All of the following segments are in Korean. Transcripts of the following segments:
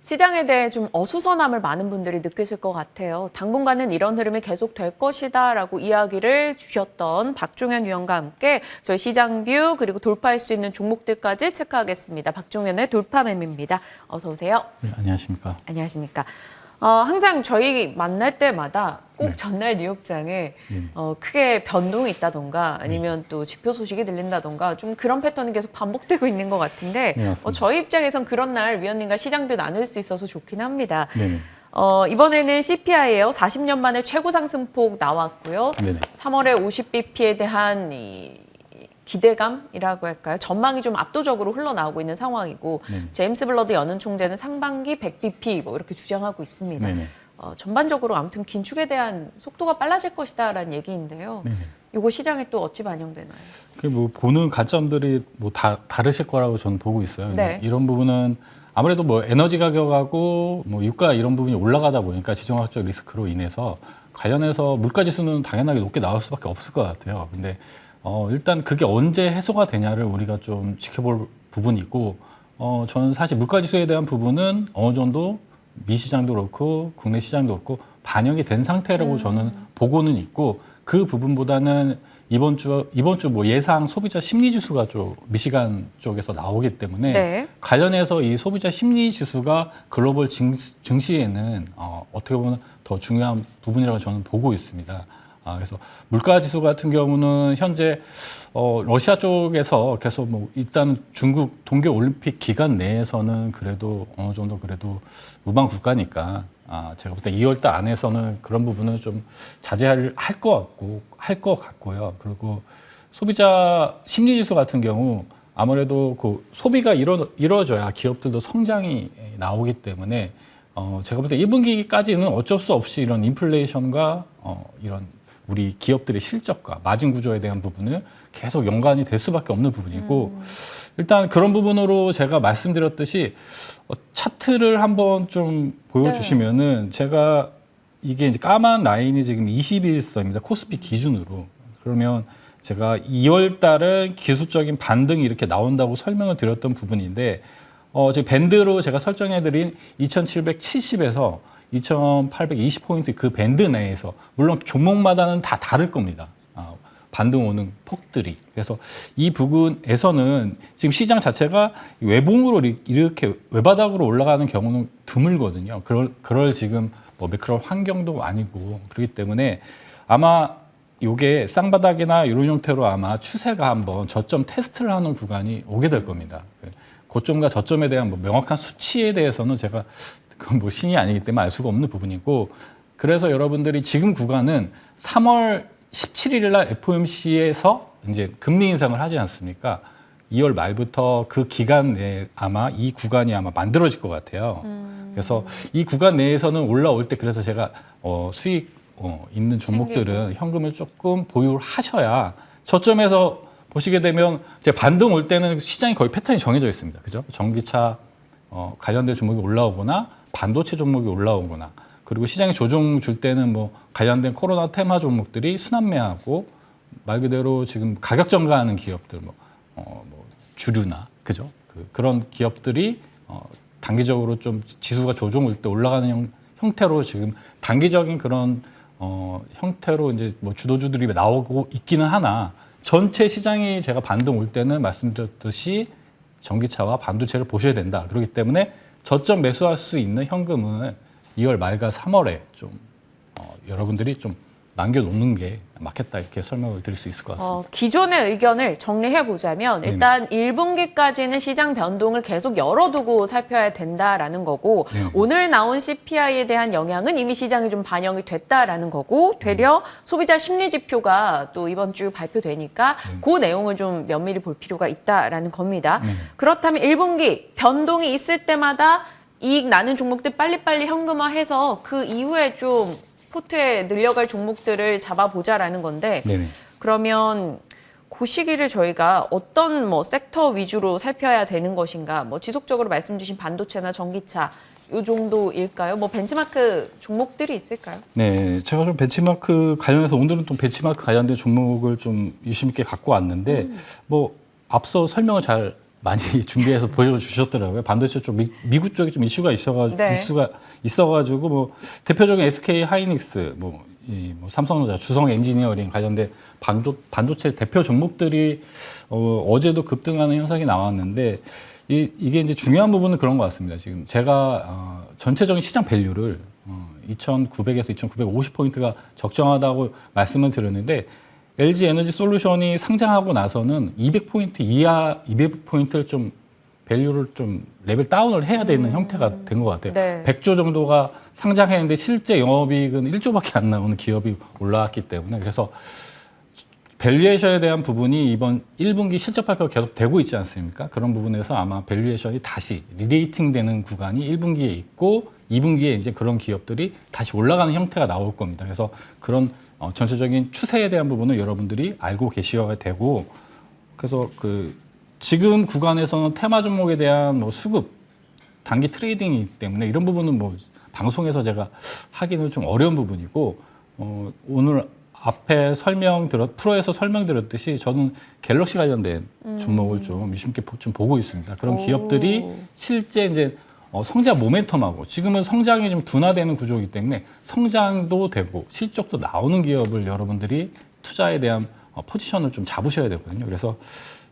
시장에 대해 좀 어수선함을 많은 분들이 느끼실 것 같아요. 당분간은 이런 흐름이 계속될 것이다라고 이야기를 주셨던 박종현 위원과 함께 저희 시장 뷰 그리고 돌파할 수 있는 종목들까지 체크하겠습니다. 박종현의 돌파mem입니다. 어서 오세요. 네, 안녕하십니까. 안녕하십니까. 항상 저희 만날 때마다 꼭 네. 전날 뉴욕장에 네. 크게 변동이 있다던가 아니면 또 지표 소식이 들린다던가 좀 그런 패턴이 계속 반복되고 있는 것 같은데 네, 맞습니다. 저희 입장에선 그런 날 위원님과 시장도 나눌 수 있어서 좋긴 합니다. 네네. 이번에는 CPI예요. 40년 만에 최고 상승폭 나왔고요. 네네. 3월에 50bp에 대한 이 기대감이라고 할까요? 전망이 좀 압도적으로 흘러나오고 있는 상황이고 네네. 제임스 블러드 연은 총재는 상반기 100bp 뭐 이렇게 주장하고 있습니다. 네네. 전반적으로 아무튼 긴축에 대한 속도가 빨라질 것이다라는 얘기인데요. 네네. 이거 시장에 또 어찌 반영되나요? 뭐 보는 관점들이 뭐 다 다르실 거라고 저는 보고 있어요. 네. 이런 부분은 아무래도 뭐 에너지 가격하고 뭐 유가 이런 부분이 올라가다 보니까 지정학적 리스크로 인해서 관련해서 물가 지수는 당연하게 높게 나올 수밖에 없을 것 같아요. 근데 일단 그게 언제 해소가 되냐를 우리가 좀 지켜볼 부분이고, 저는 사실 물가 지수에 대한 부분은 어느 정도 미 시장도 그렇고 국내 시장도 그렇고 반영이 된 상태라고 저는 보고는 있고, 그 부분보다는 이번 주 뭐 예상 소비자 심리 지수가 좀 미시간 쪽에서 나오기 때문에 네. 관련해서 이 소비자 심리 지수가 글로벌 증시에는 어떻게 보면 더 중요한 부분이라고 저는 보고 있습니다. 그래서 물가 지수 같은 경우는 현재 러시아 쪽에서 계속 뭐 일단 중국 동계 올림픽 기간 내에서는 그래도 어느 정도 그래도 우방 국가니까 제가 볼 때 2월 달 안에서는 그런 부분은 좀 자제할 것 같고요. 그리고 소비자 심리 지수 같은 경우 아무래도 그 소비가 이루어져야 기업들도 성장이 나오기 때문에 제가 볼 때 1분기까지는 어쩔 수 없이 이런 인플레이션과 이런 우리 기업들의 실적과 마진 구조에 대한 부분을 계속 연관이 될 수밖에 없는 부분이고, 일단 그런 부분으로 제가 말씀드렸듯이 차트를 한번 좀 보여주시면은 제가 이게 이제 까만 라인이 지금 21선입니다. 코스피 기준으로. 그러면 제가 2월 달은 기술적인 반등이 이렇게 나온다고 설명을 드렸던 부분인데, 지금 밴드로 제가 설정해드린 2770에서 2820포인트 그 밴드 내에서, 물론 종목마다는 다 다를 겁니다. 반등 오는 폭들이. 그래서 이 부분에서는 지금 시장 자체가 외봉으로 이렇게 외바닥으로 올라가는 경우는 드물거든요. 그럴 지금 뭐 매크로 환경도 아니고, 그렇기 때문에 아마 이게 쌍바닥이나 이런 형태로 아마 추세가 한번 저점 테스트를 하는 구간이 오게 될 겁니다. 고점과 저점에 대한 뭐 명확한 수치에 대해서는 제가 그건 뭐 신이 아니기 때문에 알 수가 없는 부분이고, 그래서 여러분들이 지금 구간은 3월 17일 날 FOMC에서 이제 금리 인상을 하지 않습니까? 2월 말부터 그 기간 내에 아마 이 구간이 아마 만들어질 것 같아요. 그래서 이 구간 내에서는 올라올 때, 그래서 제가 수익 있는 종목들은 현금을 조금 보유를 하셔야 저점에서 보시게 되면 이제 반등 올 때는 시장이 거의 패턴이 정해져 있습니다. 그죠? 전기차 관련된 종목이 올라오거나 반도체 종목이 올라오거나, 그리고 시장에 조정 줄 때는 뭐 관련된 코로나 테마 종목들이 순환매하고, 말 그대로 지금 가격 전가하는 기업들 뭐 주류나 그죠? 그런 기업들이 단기적으로 좀 지수가 조정 올 때 올라가는 형태로 지금 단기적인 그런 형태로 이제 뭐 주도주들이 나오고 있기는 하나, 전체 시장이 제가 반등 올 때는 말씀드렸듯이 전기차와 반도체를 보셔야 된다. 그렇기 때문에 저점 매수할 수 있는 현금을 2월 말과 3월에 좀 여러분들이 좀 남겨놓는 게 맞겠다, 이렇게 설명을 드릴 수 있을 것 같습니다. 기존의 의견을 정리해보자면 일단 1분기까지는 시장 변동을 계속 열어두고 살펴야 된다라는 거고, 오늘 나온 CPI에 대한 영향은 이미 시장에 좀 반영이 됐다라는 거고, 되려 소비자 심리 지표가 또 이번 주 발표되니까 그 내용을 좀 면밀히 볼 필요가 있다라는 겁니다. 그렇다면 1분기 변동이 있을 때마다 이익 나는 종목들 빨리빨리 현금화해서 그 이후에 좀 포트에 늘려갈 종목들을 잡아보자라는 건데, 네네. 그러면 그 시기를 저희가 어떤 뭐 섹터 위주로 살펴야 되는 것인가? 뭐 지속적으로 말씀 주신 반도체나 전기차 이 정도일까요? 뭐 벤치마크 종목들이 있을까요? 네, 제가 좀 벤치마크 관련해서 오늘은 또 벤치마크 관련된 종목을 좀 유심 있게 갖고 왔는데, 뭐 앞서 설명을 잘 많이 준비해서 보여주셨더라고요. 반도체 쪽 미국 쪽에 좀 이슈가 있어가지고 뭐 대표적인 SK 하이닉스, 뭐 삼성전자, 주성 엔지니어링 관련된 반도체 대표 종목들이 어제도 급등하는 현상이 나왔는데 이게 이제 중요한 부분은 그런 것 같습니다. 지금 제가 전체적인 시장 밸류를 2,900에서 2,950포인트가 적정하다고 말씀을 드렸는데 LG 에너지 솔루션이 상장하고 나서는 200포인트 이하, 200포인트를 좀 밸류를 좀 레벨 다운을 해야 되는 형태가 된 것 같아요. 네. 100조 정도가 상장했는데 실제 영업이익은 1조밖에 안 나오는 기업이 올라왔기 때문에 그래서 밸류에이션에 대한 부분이 이번 1분기 실적 발표가 계속 되고 있지 않습니까? 그런 부분에서 아마 밸류에이션이 다시 리레이팅 되는 구간이 1분기에 있고 2분기에 이제 그런 기업들이 다시 올라가는 형태가 나올 겁니다. 그래서 그런 전체적인 추세에 대한 부분을 여러분들이 알고 계셔야 되고 그래서 지금 구간에서는 테마 종목에 대한 뭐 수급, 단기 트레이딩이기 때문에 이런 부분은 뭐 방송에서 제가 하기는 좀 어려운 부분이고 오늘 앞에 프로에서 설명드렸듯이 저는 갤럭시 관련된 종목을 좀 유심 있게 좀 보고 있습니다. 그런 기업들이 실제 이제 성장 모멘텀하고 지금은 성장이 좀 둔화되는 구조이기 때문에 성장도 되고 실적도 나오는 기업을 여러분들이 투자에 대한 포지션을 좀 잡으셔야 되거든요. 그래서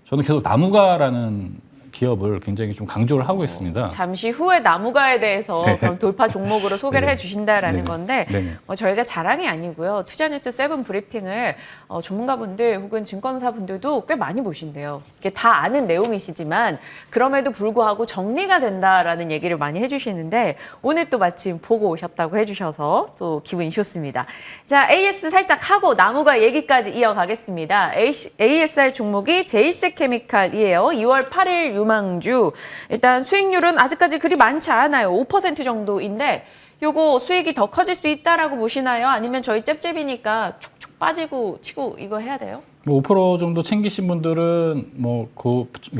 저는 계속 나무가라는 기업을 굉장히 좀 강조를 하고 있습니다. 잠시 후에 나무가에 대해서 네. 그럼 돌파 종목으로 소개를 네. 해주신다라는 네. 건데 네. 저희가 자랑이 아니고요. 투자뉴스 7 브리핑을 전문가분들 혹은 증권사분들도 꽤 많이 보신대요. 이게 다 아는 내용이시지만 그럼에도 불구하고 정리가 된다라는 얘기를 많이 해주시는데 오늘 또 마침 보고 오셨다고 해주셔서 또 기분이 좋습니다. 자, AS 살짝 하고 나무가 얘기까지 이어가겠습니다. ASR 종목이 JC케미칼이에요. 2월 8일 유망주. 일단 수익률은 아직까지 그리 많지 않아요. 5% 정도인데 요거 수익이 더 커질 수 있다라고 보시나요? 아니면 저희 잽잽이니까 촉촉 빠지고 치고 이거 해야 돼요? 뭐 5% 정도 챙기신 분들은 뭐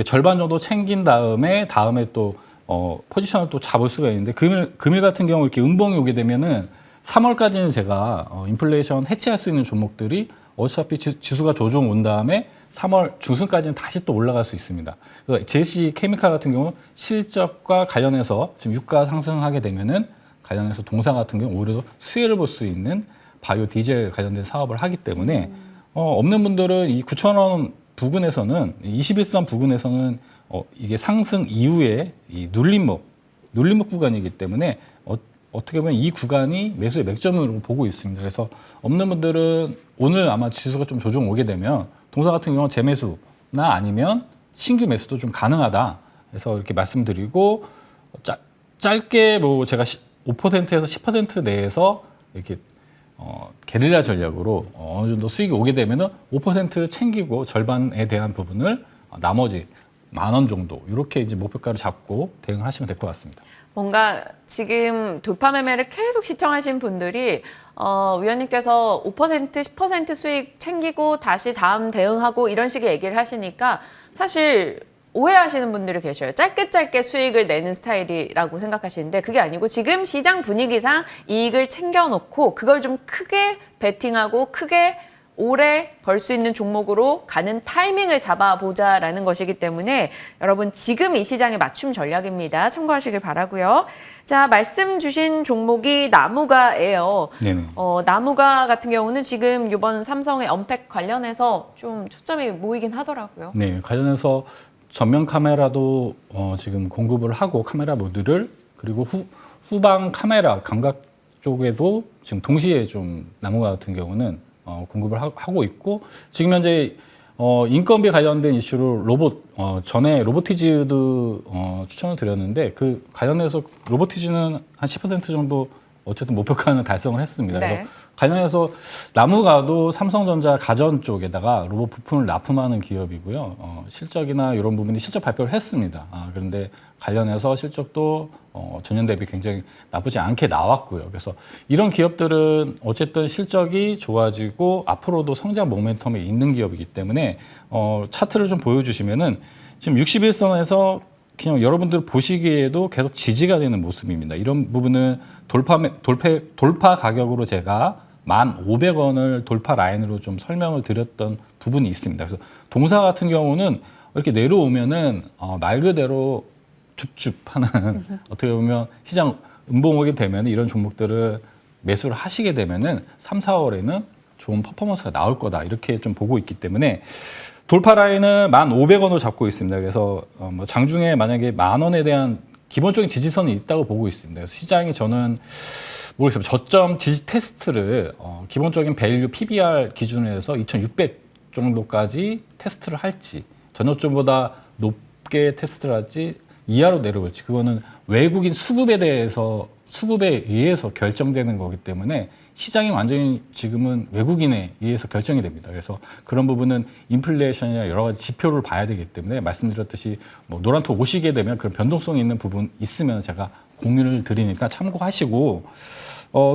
절반 정도 챙긴 다음에 또 포지션을 또 잡을 수가 있는데 금일 같은 경우 이렇게 음봉이 오게 되면은 3월까지는 제가 인플레이션 해치할 수 있는 종목들이 어차피 지수가 조정 온 다음에 3월 중순까지는 다시 또 올라갈 수 있습니다. 그래서 JC 케미칼 같은 경우 실적과 관련해서 지금 유가 상승하게 되면은 관련해서 동사 같은 경우 오히려 수혜를 볼 수 있는 바이오 디젤 관련된 사업을 하기 때문에 없는 분들은 이 9,000원 부근에서는 21선 부근에서는 이게 상승 이후에 이 눌림목 구간이기 때문에 어떻게 보면 이 구간이 매수의 맥점으로 보고 있습니다. 그래서 없는 분들은 오늘 아마 지수가 좀 조정 오게 되면 동사 같은 경우는 재매수나 아니면 신규 매수도 좀 가능하다. 그래서 이렇게 말씀드리고 짧게 뭐 제가 5%에서 10% 내에서 이렇게 게릴라 전략으로 어느 정도 수익이 오게 되면은 5% 챙기고 절반에 대한 부분을 나머지 10,000원 정도 이렇게 이제 목표가를 잡고 대응하시면 될 것 같습니다. 뭔가 지금 돌파 매매를 계속 시청하신 분들이 위원님께서 5%, 10% 수익 챙기고 다시 다음 대응하고 이런 식의 얘기를 하시니까 사실 오해하시는 분들이 계셔요. 짧게 수익을 내는 스타일이라고 생각하시는데 그게 아니고 지금 시장 분위기상 이익을 챙겨놓고 그걸 좀 크게 베팅하고 크게 오래 벌 수 있는 종목으로 가는 타이밍을 잡아보자라는 것이기 때문에 여러분 지금 이 시장의 맞춤 전략입니다. 참고하시길 바라고요. 자, 말씀 주신 종목이 나무가예요. 네네. 나무가 같은 경우는 지금 이번 삼성의 언팩 관련해서 좀 초점이 모이긴 하더라고요. 네, 관련해서 전면 카메라도 지금 공급을 하고 카메라 모듈을 그리고 후방 카메라 감각 쪽에도 지금 동시에 좀 나무가 같은 경우는 공급을 하고 있고 지금 현재 인건비 관련된 이슈로 전에 로보티즈도 추천을 드렸는데 그 관련해서 로보티즈는 한 10% 정도 어쨌든 목표가는 달성을 했습니다. 네. 그래서 관련해서 나무가도 삼성전자 가전 쪽에다가 로봇 부품을 납품하는 기업이고요. 실적이나 이런 부분이 실적 발표를 했습니다. 그런데 관련해서 실적도 전년 대비 굉장히 나쁘지 않게 나왔고요. 그래서 이런 기업들은 어쨌든 실적이 좋아지고 앞으로도 성장 모멘텀이 있는 기업이기 때문에 차트를 좀 보여주시면은 지금 61선에서 그냥 여러분들 보시기에도 계속 지지가 되는 모습입니다. 이런 부분은 돌파 가격으로 제가 1,500원을 돌파 라인으로 좀 설명을 드렸던 부분이 있습니다. 그래서 동사 같은 경우는 이렇게 내려오면은 말 그대로 줍줍하는 어떻게 보면 시장 음봉하게 되면 이런 종목들을 매수를 하시게 되면은 3, 4월에는 좋은 퍼포먼스가 나올 거다 이렇게 좀 보고 있기 때문에 돌파 라인을 1,500원으로 잡고 있습니다. 그래서 뭐 장중에 만약에 10,000원에 대한 기본적인 지지선이 있다고 보고 있습니다. 그래서 시장이 저는 모르겠어요. 저점 지지 테스트를 기본적인 밸류 PBR 기준으로 해서 2,600 정도까지 테스트를 할지 전저점보다 높게 테스트를 할지 이하로 내려올지 그거는 외국인 수급에 의해서 결정되는 거기 때문에 시장이 완전히 지금은 외국인에 의해서 결정이 됩니다. 그래서 그런 부분은 인플레이션이나 여러 가지 지표를 봐야 되기 때문에 말씀드렸듯이 뭐 노란톡 오시게 되면 그런 변동성이 있는 부분 있으면 제가 공유를 드리니까 참고하시고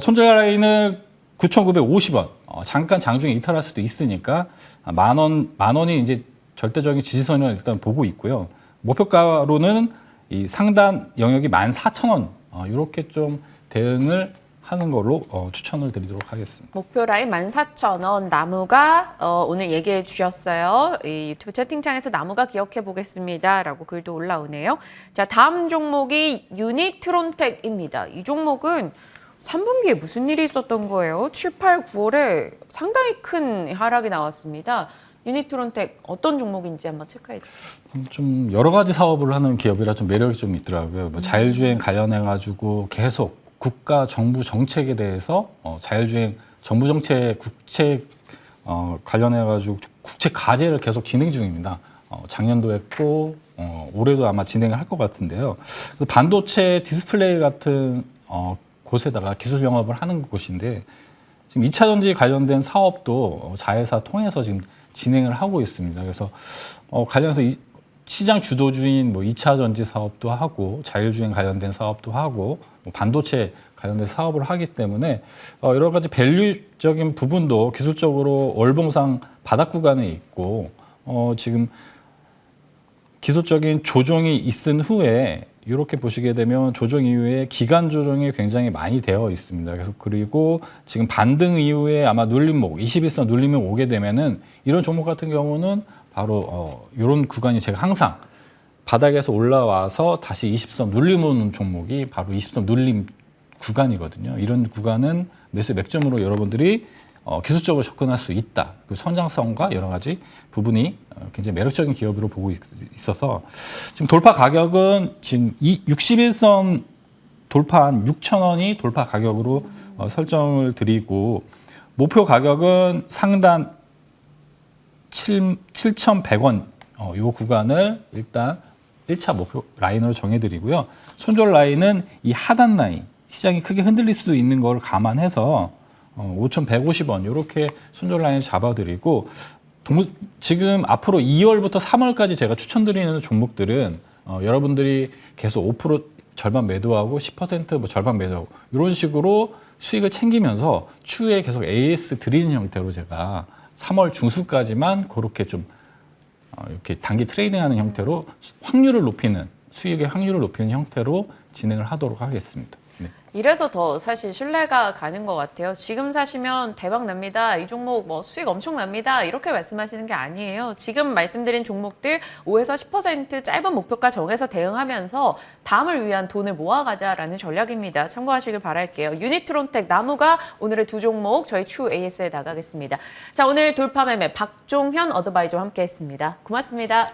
손절 라인을 9,950원 잠깐 장중에 이탈할 수도 있으니까 만 원이 이제 절대적인 지지선을 일단 보고 있고요. 목표가로는 이 상단 영역이 14,000원 이렇게 좀 대응을 하는 걸로 추천을 드리도록 하겠습니다. 목표 라인 14,000원 나무가 오늘 얘기해 주셨어요. 이 유튜브 채팅창에서 나무가 기억해 보겠습니다라고 글도 올라오네요. 자, 다음 종목이 유니트론텍입니다. 이 종목은 3분기에 무슨 일이 있었던 거예요? 7, 8, 9월에 상당히 큰 하락이 나왔습니다. 유니트론텍 어떤 종목인지 한번 체크해 주세요. 좀 여러 가지 사업을 하는 기업이라 좀 매력이 좀 있더라고요. 뭐 자율주행 관련해 가지고 계속 국가 정부 정책에 대해서 자율주행 정부 정책 국책 관련해 가지고 국책 과제를 계속 진행 중입니다. 작년도 했고 올해도 아마 진행을 할 것 같은데요. 반도체 디스플레이 같은 곳에다가 기술 영업을 하는 곳인데 지금 2차 전지 관련된 사업도 자회사 통해서 지금 진행을 하고 있습니다. 그래서 관련해서 시장 주도주인 뭐 2차 전지 사업도 하고 자율주행 관련된 사업도 하고 뭐 반도체 관련된 사업을 하기 때문에 여러 가지 밸류적인 부분도 기술적으로 월봉상 바닥 구간에 있고 지금 기술적인 조정이 있은 후에 이렇게 보시게 되면 조정 이후에 기간 조정이 굉장히 많이 되어 있습니다. 그래서 그리고 지금 반등 이후에 아마 눌림목 21선 눌림목 오게 되면은 이런 종목 같은 경우는 바로 이런 구간이 제가 항상 바닥에서 올라와서 다시 20선 눌림 오는 종목이 바로 20선 눌림 구간이거든요. 이런 구간은 매수 맥점으로 여러분들이 기술적으로 접근할 수 있다. 그 성장성과 여러 가지 부분이 굉장히 매력적인 기업으로 보고 있어서 지금 돌파 가격은 지금 61선 돌파한 6,000원이 돌파 가격으로 설정을 드리고 목표 가격은 상단 7,100원 이 구간을 일단 1차 목표 라인으로 정해드리고요. 손절 라인은 이 하단 라인 시장이 크게 흔들릴 수 있는 걸 감안해서 5,150원 이렇게 손절 라인을 잡아드리고 지금 앞으로 2월부터 3월까지 제가 추천드리는 종목들은 여러분들이 계속 5% 절반 매도하고 10% 뭐 절반 매도하고 이런 식으로 수익을 챙기면서 추후에 계속 AS 드리는 형태로 제가 3월 중순까지만 그렇게 좀 이렇게 단기 트레이딩하는 형태로 확률을 높이는 수익의 확률을 높이는 형태로 진행을 하도록 하겠습니다. 네. 이래서 더 사실 신뢰가 가는 것 같아요. 지금 사시면 대박 납니다. 이 종목 뭐 수익 엄청 납니다. 이렇게 말씀하시는 게 아니에요. 지금 말씀드린 종목들 5에서 10% 짧은 목표가 정해서 대응하면서 다음을 위한 돈을 모아가자라는 전략입니다. 참고하시길 바랄게요. 유니트론텍 나무가 오늘의 두 종목 저희 추후 AS에 나가겠습니다. 자, 오늘 돌파 매매 박종현 어드바이저와 함께했습니다. 고맙습니다.